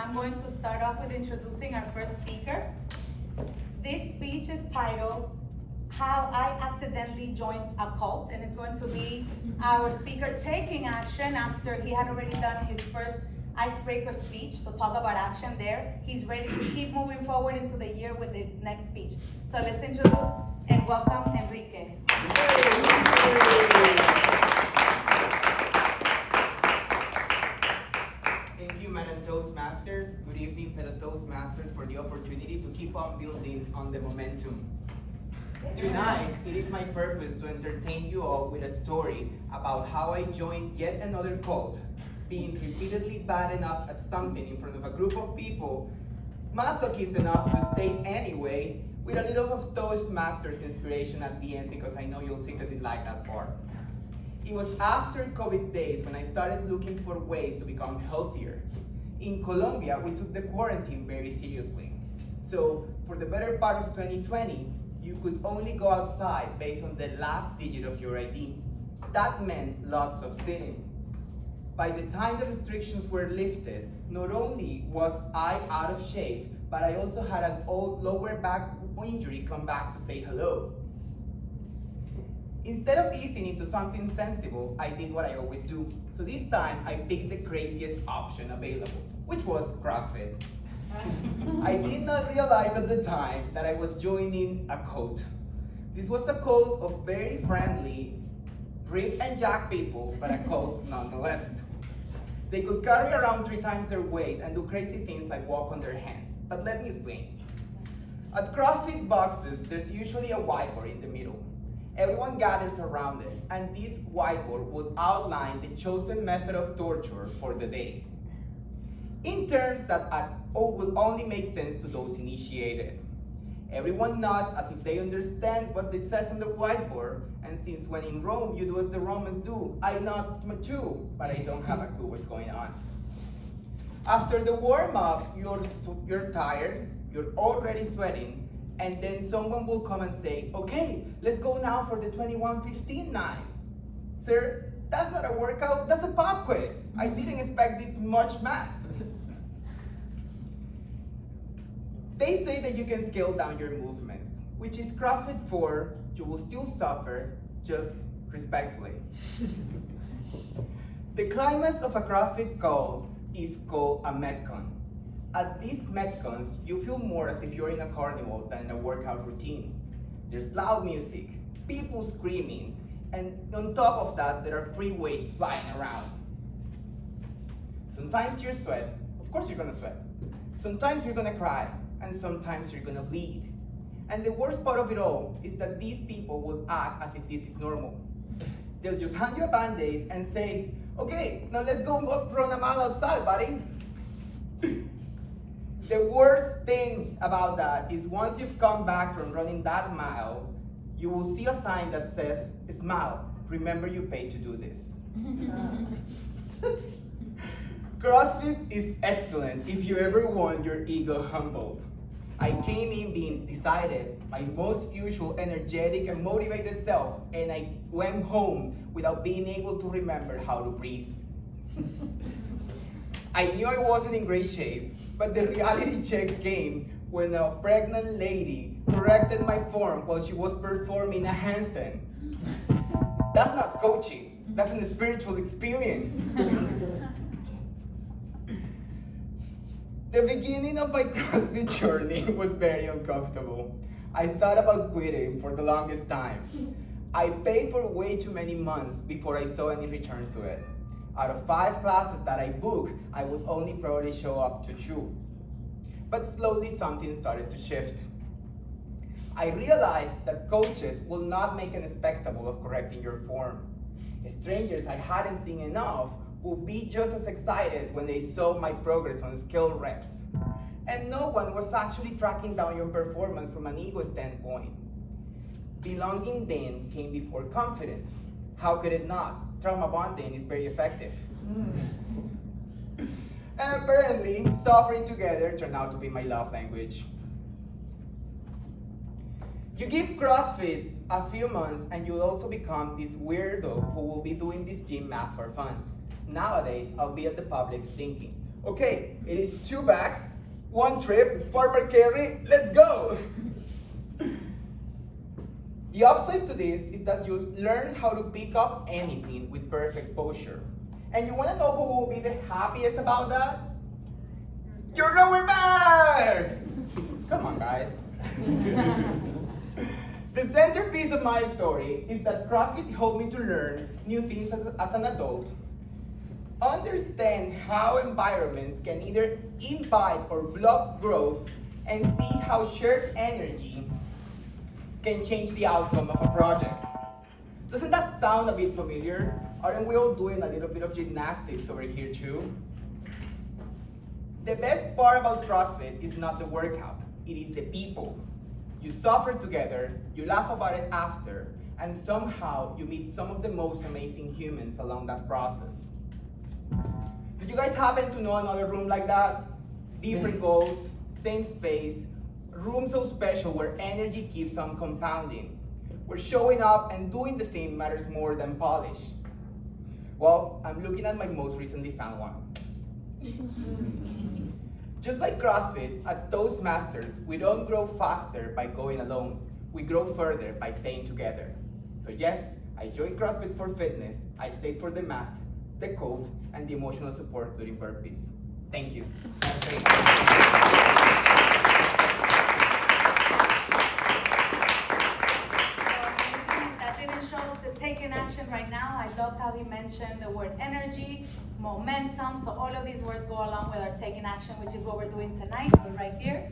I'm going to start off with introducing our first speaker. This speech is titled, How I Accidentally Joined a Cult, and it's going to be our speaker taking action after he had already done his first icebreaker speech, so talk about action there. He's ready to keep moving forward into the year with the next speech. So let's introduce and welcome Enrique. Thank you, Madam Toastmasters. Good evening, fellow Toastmasters, for the opportunity to keep on building on the momentum. Tonight, it is my purpose to entertain you all with a story about how I joined yet another cult, being repeatedly bad enough at something in front of a group of people, masochist enough to stay anyway, with a little of Toastmasters inspiration at the end, because I know you'll secretly like that part. It was after COVID days when I started looking for ways to become healthier. In Colombia, we took the quarantine very seriously. So for the better part of 2020, you could only go outside based on the last digit of your ID. That meant lots of sitting. By the time the restrictions were lifted, not only was I out of shape, but I also had an old lower back injury come back to say hello. Instead of easing into something sensible, I did what I always do. So this time, I picked the craziest option available, which was CrossFit. I did not realize at the time that I was joining a cult. This was a cult of very friendly, rip and jack people, but a cult nonetheless. They could carry around 3 times their weight and do crazy things like walk on their hands. But let me explain. At CrossFit boxes, there's usually a whiteboard in the middle. Everyone gathers around it, and this whiteboard would outline the chosen method of torture for the day, in terms that will only make sense to those initiated. Everyone nods as if they understand what it says on the whiteboard, and since when in Rome you do as the Romans do, I nod too, but I don't have a clue what's going on. After the warm-up, you're tired, you're already sweating, and then someone will come and say, okay, let's go now for the 21:15 9. Sir, that's not a workout, that's a pop quiz. I didn't expect this much math. They say that you can scale down your movements, which is CrossFit for you will still suffer, just respectfully. The climax of a CrossFit call is called a Metcon. At these Metcons, you feel more as if you're in a carnival than a workout routine. There's loud music, people screaming, and on top of that, there are free weights flying around. Sometimes you sweat, of course you're gonna sweat. Sometimes you're gonna cry, and sometimes you're gonna bleed. And the worst part of it all is that these people will act as if this is normal. They'll just hand you a Band-Aid and say, okay, now let's go run a mile outside, buddy. The worst thing about that is once you've come back from running that mile, you will see a sign that says, smile, remember you paid to do this. CrossFit is excellent if you ever want your ego humbled. I came in being decided, my most usual energetic and motivated self, and I went home without being able to remember how to breathe. I knew I wasn't in great shape, but the reality check came when a pregnant lady corrected my form while she was performing a handstand. That's not coaching, that's a spiritual experience. The beginning of my CrossFit journey was very uncomfortable. I thought about quitting for the longest time. I paid for way too many months before I saw any return to it. Out of 5 classes that I booked, I would only probably show up to 2. But slowly something started to shift. I realized that coaches will not make a spectacle of correcting your form. Strangers I hadn't seen enough will be just as excited when they saw my progress on skill reps. And no one was actually tracking down your performance from an ego standpoint. Belonging then came before confidence. How could it not? Trauma bonding is very effective. And apparently, suffering together turned out to be my love language. You give CrossFit a few months and you'll also become this weirdo who will be doing this gym math for fun. Nowadays, I'll be at the Publix thinking, Okay, it is 2 bags, 1 trip, farmer carry, let's go! The upside to this is that you learn how to pick up anything with perfect posture. And you wanna know who will be the happiest about that? Your lower back! Come on, guys. The centerpiece of my story is that CrossFit helped me to learn new things as an adult, understand how environments can either invite or block growth, and see how shared energy can change the outcome of a project. Doesn't that sound a bit familiar? Aren't we all doing a little bit of gymnastics over here too? The best part about CrossFit is not the workout, it is the people. You suffer together, you laugh about it after, and somehow you meet some of the most amazing humans along that process. Do you guys happen to know another room like that? Different goals, same space, room so special where energy keeps on compounding, where showing up and doing the thing matters more than polish. Well, I'm looking at my most recently found one. Just like CrossFit, at Toastmasters, we don't grow faster by going alone. We grow further by staying together. So yes, I joined CrossFit for fitness. I stayed for the math, the code, and the emotional support during burpees. Thank you. That didn't show the taking action right now. I loved how he mentioned the word energy, momentum. So all of these words go along with our taking action, which is what we're doing tonight, right here.